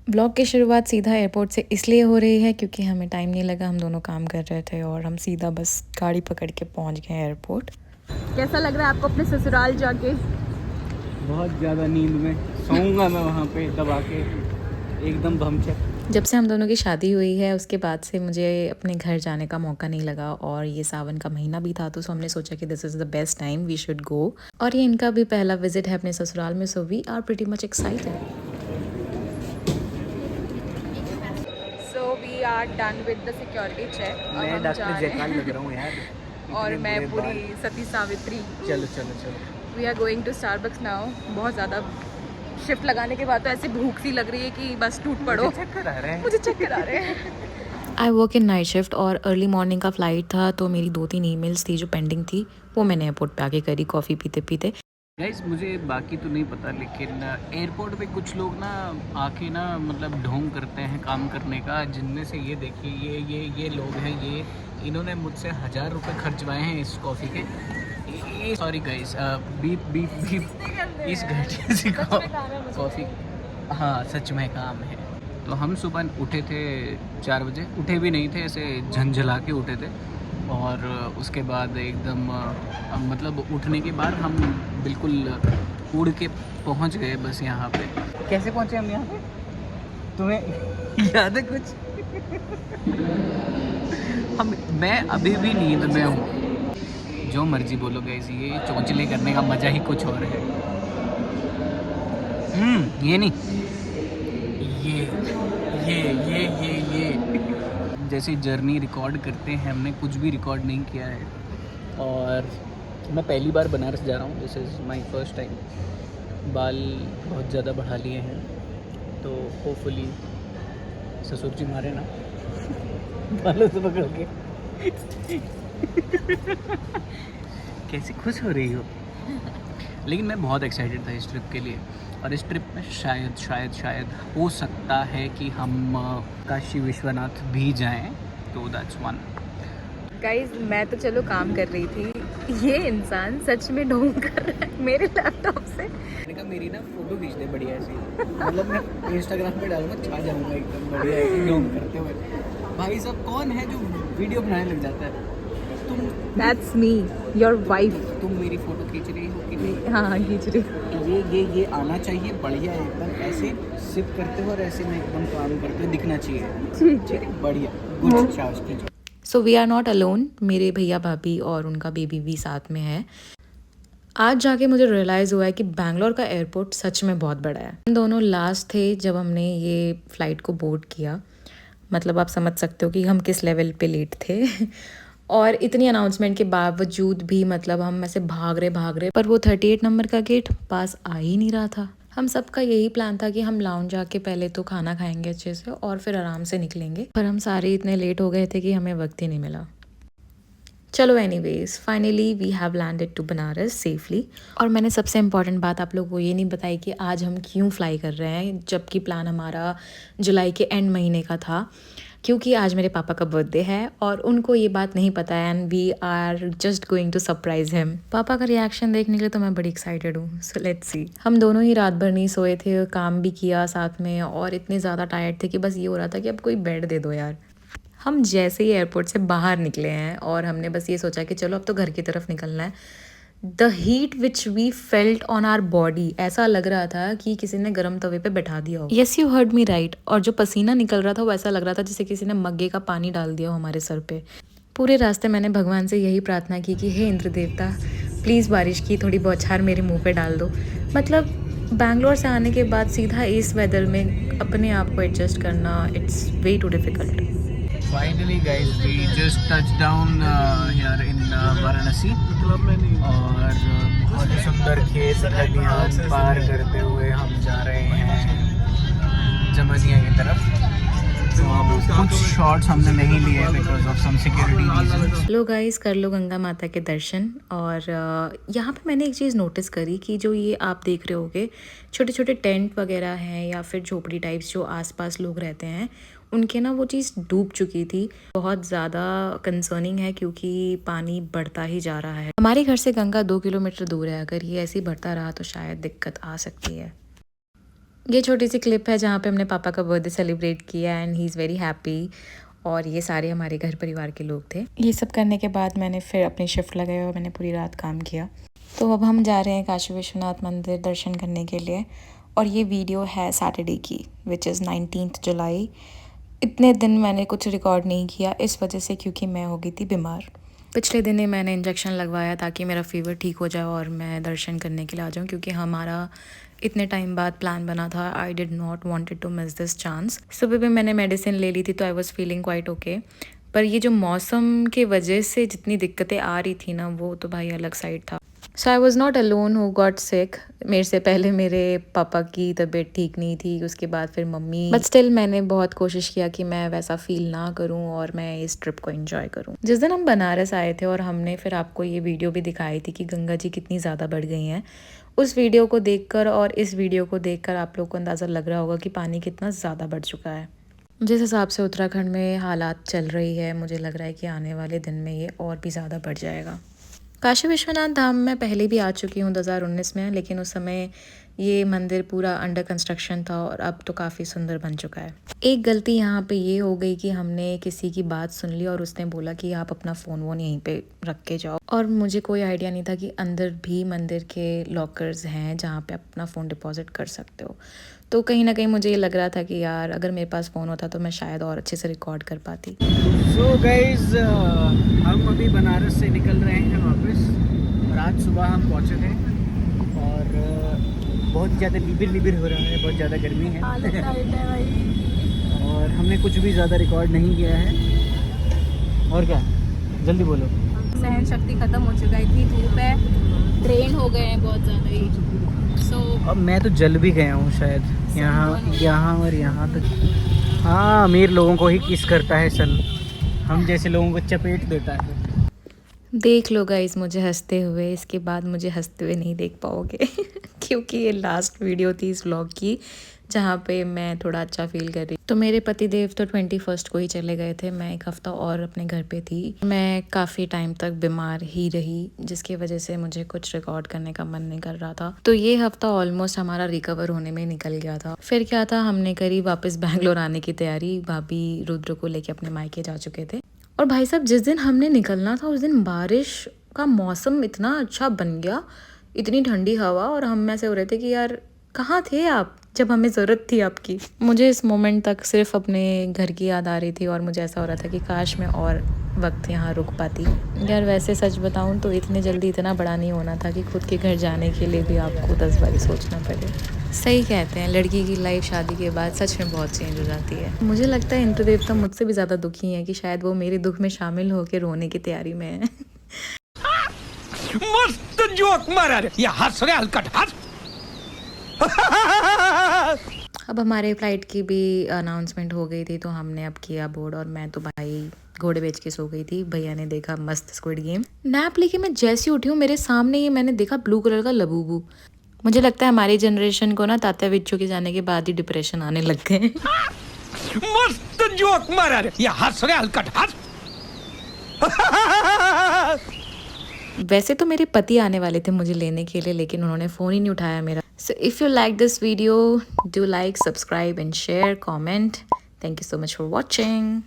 Blog की शुरुआत सीधा एयरपोर्ट से इसलिए हो रही है क्योंकि हमें टाइम नहीं लगा, हम दोनों काम कर रहे थे और हम सीधा बस गाड़ी पकड़ के पहुंच गए एयरपोर्ट। कैसा लग रहा है आपको अपने ससुराल जाके? बहुत ज़्यादा नींद में सोऊंगा मैं वहाँ पे दबा के एकदम भमचक। जब से हम दोनों की शादी हुई है उसके बाद से मुझे अपने घर जाने का मौका नहीं लगा और ये सावन का महीना भी था तो हमने सोचा कि this is the best time, we should go. और ये इनका भी पहला विजिट है अपने ससुराल में, so we are pretty much excited. So we are done with the security check. मैं डॉक्टर जयकाल लग रहा हूँ यार। और मैं इतने बुरे पूरी सती सावित्री। चलो चलो चलो। We are going to Starbucks now. बहुत ज़्यादा शिफ्ट लगाने के बाद तो ऐसी भूख सी लग रही है कि बस टूट पड़ो। मुझे चक्कर आ रहे हैं। मुझे चक्कर आ रहे हैं। I work in night shift और अर्ली मॉर्निंग का फ़्लाइट था तो मेरी 2-3 ईमेल्स थी जो पेंडिंग थी, वो मैंने एयरपोर्ट पे आके करी कॉफ़ी पीते पीते। गाइस मुझे बाकी तो नहीं पता लेकिन एयरपोर्ट पे कुछ लोग ना आके ना मतलब ढोंग करते हैं काम करने का, जिनमें से ये देखिए ये लोग हैं, ये इन्होंने मुझसे 1000 रुपये खर्चवाए हैं इस कॉफ़ी के। ये sorry guys, beep beep beep इस घटिया सी कॉफ़ी। हाँ सच में काम है। तो हम सुबह उठे थे 4 बजे, उठे भी नहीं थे, ऐसे झंझला के उठे थे। और उसके बाद एकदम मतलब उठने के बाद हम बिल्कुल उड़ के पहुंच गए बस यहाँ पे। कैसे पहुंचे हम यहाँ पे, तुम्हें याद है कुछ? मैं अभी भी नींद में हूँ। जो मर्जी बोलो गाइस, ये चौंचले करने का मज़ा ही कुछ और है। ये नहीं, ये जैसे जर्नी रिकॉर्ड करते हैं, हमने कुछ भी रिकॉर्ड नहीं किया है। और मैं पहली बार बनारस जा रहा हूँ, this is my first time. बाल बहुत ज़्यादा बढ़ा लिए हैं तो होपफुली ससुर जी मारे ना बालों से पकड़ के। कैसे खुश हो रही हो? लेकिन मैं बहुत एक्साइटेड था इस ट्रिप के लिए, और इस ट्रिप में शायद हो सकता है कि हम काशी विश्वनाथ भी जाएं, तो दैट्स वन। गाइज मैं तो चलो काम कर रही थी, ये इंसान सच में ढोंग कर रहा है मेरे लैपटॉप से। मैंने कहा मेरी ना फोटो खींच दे बढ़िया सी, मतलब मैं इंस्टाग्राम पे डालूंगा, छा जाऊंगा एकदम बढ़िया ऐसे ढोंग करते हुए। भाई साहब कौन है जो वीडियो बनाने लग जाता है? तुम दैट्स मी, योर वाइफ। तुम मेरी फोटो खींच रही हो कि नहीं? हाँ खींच रही। ये आना चाहिए बढ़िया एकदम, ऐसे सिप करते हो और ऐसे में एकदम काम करते हुए दिखना चाहिए। ठीक है बढ़िया, गुड शाबाश। So we are not alone, मेरे भैया भाभी और उनका बेबी भी साथ में है। आज जाके मुझे रियलाइज़ हुआ है कि बैंगलोर का एयरपोर्ट सच में बहुत बड़ा है। हम दोनों लास्ट थे जब हमने ये फ़्लाइट को बोर्ड किया, मतलब आप समझ सकते हो कि हम किस लेवल पे लेट थे। और इतनी अनाउंसमेंट के बावजूद भी मतलब हम ऐसे भाग रहे पर वो 38 नंबर का गेट पास आ ही नहीं रहा था। हम सबका यही प्लान था कि हम लाउंज जाके पहले तो खाना खाएंगे अच्छे से और फिर आराम से निकलेंगे, पर हम सारे इतने लेट हो गए थे कि हमें वक्त ही नहीं मिला। चलो anyways finally we have landed to Banaras safely. और मैंने सबसे इम्पॉर्टेंट बात आप लोग को ये नहीं बताई कि आज हम क्यों फ़्लाई कर रहे हैं, जबकि प्लान हमारा जुलाई के एंड महीने का था, क्योंकि आज मेरे पापा का बर्थडे है और उनको ये बात नहीं पता है and we are just going to surprise him. पापा का रिएक्शन देखने के लिए तो मैं बड़ी एक्साइटेड हूँ, सो लेट्स सी। हम दोनों ही रात भर नहीं सोए थे, काम भी किया साथ में और इतने ज़्यादा टायर्ड थे कि बस ये हो रहा था कि अब कोई बेड दे दो यार। हम जैसे ही एयरपोर्ट से बाहर निकले हैं और हमने बस ये सोचा कि चलो अब तो घर की तरफ निकलना है। The heat which we felt on our body, ऐसा लग रहा था कि किसी ने गर्म तवे पे बैठा दिया हो। Yes you heard me right. और जो पसीना निकल रहा था वो ऐसा लग रहा था जैसे किसी ने मग्गे का पानी डाल दिया हो हमारे सर पे। पूरे रास्ते मैंने भगवान से यही प्रार्थना की कि हे इंद्र देवता, प्लीज़ बारिश की थोड़ी बौछार मेरे मुंह पे डाल दो। मतलब बैंगलोर से आने के बाद सीधा इस वेदर में अपने आप को एडजस्ट करना, it's way too difficult. Finally guys, we just touched down here in Varanasi, और बहुत ही सुंदर खेत खलिहान पार करते हुए हम जा रहे हैं जमनिया की तरफ। तो कुछ शॉट्स हमने नहीं लिए because of some security reasons. लो गाइस, कर लो गंगा माता के दर्शन। और यहाँ पे मैंने एक चीज़ नोटिस करी कि जो ये आप देख रहे होगे छोटे छोटे टेंट वगैरह हैं या फिर झोपड़ी टाइप्स जो आसपास लोग रहते हैं, उनके ना वो चीज़ डूब चुकी थी। बहुत ज़्यादा कंसर्निंग है क्योंकि पानी बढ़ता ही जा रहा है। हमारे घर से गंगा 2 किलोमीटर दूर है, अगर ये ऐसे ही बढ़ता रहा तो शायद दिक्कत आ सकती है। ये छोटी सी क्लिप है जहाँ पे हमने पापा का बर्थडे सेलिब्रेट किया and he is very happy. और ये सारे हमारे घर परिवार के लोग थे। ये सब करने के बाद मैंने फिर अपनी शिफ्ट लगाई और मैंने पूरी रात काम किया। तो अब हम जा रहे हैं काशी विश्वनाथ मंदिर दर्शन करने के लिए। और ये वीडियो है सैटरडे की, विच इज़ 19 जुलाई। इतने दिन मैंने कुछ रिकॉर्ड नहीं किया इस वजह से, क्योंकि मैं हो गई थी बीमार। पिछले दिन ही मैंने इंजेक्शन लगवाया ताकि मेरा फीवर ठीक हो जाए और मैं दर्शन करने के लिए आ जाऊँ, क्योंकि हमारा इतने टाइम बाद प्लान बना था। I did not wanted to miss this chance. सुबह भी मैंने मेडिसिन ले ली थी तो I was feeling quite okay. पर ये जो मौसम के वजह से जितनी दिक्कतें आ रही थी ना, वो तो भाई अलग साइड था। So I was not alone who got sick. मेरे से पहले मेरे पापा की तबीयत ठीक नहीं थी, उसके बाद फिर मम्मी। बट स्टिल मैंने बहुत कोशिश किया कि मैं वैसा फील ना करूं और मैं इस ट्रिप को एंजॉय करूं। जिस दिन हम बनारस आए थे और हमने फिर आपको ये वीडियो भी दिखाई थी कि गंगा जी कितनी ज़्यादा बढ़ गई हैं, उस वीडियो को देखकर और इस वीडियो को देखकर आप लोग को अंदाज़ा लग रहा होगा कि पानी कितना ज़्यादा बढ़ चुका है। जिस हिसाब से उत्तराखंड में हालात चल रही है, मुझे लग रहा है कि आने वाले दिन में ये और भी ज़्यादा बढ़ जाएगा। काशी विश्वनाथ धाम मैं पहले भी आ चुकी हूँ 2019 में, लेकिन उस समय ये मंदिर पूरा अंडर कंस्ट्रक्शन था और अब तो काफ़ी सुंदर बन चुका है। एक गलती यहाँ पे ये हो गई कि हमने किसी की बात सुन ली और उसने बोला कि आप अपना फ़ोन वोन यहीं पे रख के जाओ, और मुझे कोई आइडिया नहीं था कि अंदर भी मंदिर के लॉकर्स हैं जहाँ पे अपना फ़ोन डिपॉजिट कर सकते हो। तो कहीं ना कहीं मुझे ये लग रहा था कि यार अगर मेरे पास फ़ोन होता तो मैं शायद और अच्छे से रिकॉर्ड कर पाती। सो गाइज, हम अभी बनारस से निकल रहे हैं वापस, और आज सुबह हम पहुँचे थे और बहुत ज़्यादा लिबिर हो रहा है, बहुत ज़्यादा गर्मी है और हमने कुछ भी ज़्यादा रिकॉर्ड नहीं किया है। और क्या, जल्दी बोलो। सहन शक्ति खत्म हो चुका है, इतनी धूप है, ट्रेन हो गए हैं बहुत ज़्यादा ही। अब मैं तो जल भी गया हूँ शायद, यहाँ और यहाँ तक। हाँ, अमीर लोगों को ही किस करता है सन, हम जैसे लोगों को चपेट देता है। देख लो गाइस मुझे हंसते हुए, इसके बाद मुझे हंसते हुए नहीं देख पाओगे क्योंकि ये लास्ट वीडियो थी इस व्लॉग की जहाँ पे मैं थोड़ा अच्छा फील कर रही। तो मेरे पति देव तो 21 को ही चले गए थे, मैं 1 हफ्ता और अपने घर पे थी। मैं काफ़ी टाइम तक बीमार ही रही, जिसकी वजह से मुझे कुछ रिकॉर्ड करने का मन नहीं कर रहा था। तो ये हफ्ता ऑलमोस्ट हमारा रिकवर होने में निकल गया था। फिर क्या था, हमने करी वापस बैंगलोर आने की तैयारी। भाभी रुद्र को लेके अपने मायके जा चुके थे और भाई साहब जिस दिन हमने निकलना था उस दिन बारिश का मौसम इतना अच्छा बन गया, इतनी ठंडी हवा, और हम ऐसे हो रहे थे कि यार कहाँ थे आप जब हमें ज़रूरत थी आपकी। मुझे इस मोमेंट तक सिर्फ अपने घर की याद आ रही थी और मुझे ऐसा हो रहा था कि काश मैं और वक्त यहाँ रुक पाती। यार वैसे सच बताऊँ तो इतने जल्दी इतना बड़ा नहीं होना था कि खुद के घर जाने के लिए भी आपको 10 बार सोचना पड़े। सही कहते हैं, लड़की की लाइफ शादी के बाद सच में बहुत चेंज हो जाती है। मुझे लगता है इंद्र देवता मुझसे भी ज़्यादा दुखी हैं कि शायद वो मेरे दुख में शामिल होकर रोने की तैयारी में है। मस्त जोक मारा रे, ये हंस रहे हलकट हंस। अब हमारे फ्लाइट की भी अनाउंसमेंट हो गई थी तो हमने अब किया बोर्ड, और मैं तो भाई घोड़े बेच के सो गई थी। भैया ने देखा मस्त स्क्विड गेम नैप लेके, मैं जैसी उठी हूँ मेरे सामने ही मैंने देखा ब्लू कलर का लबूबू। मुझे लगता है हमारी जनरेशन को ना तात्या बिच्छू के जाने के बाद ही डिप्रेशन आने लग गए। मस्त जोक मारा रे, ये हंस रहे हलकट हंस। वैसे तो मेरे पति आने वाले थे मुझे लेने के लिए, लेकिन उन्होंने फ़ोन ही नहीं उठाया मेरा। So if you like this video, do like, subscribe and share, comment. Thank you so much for watching.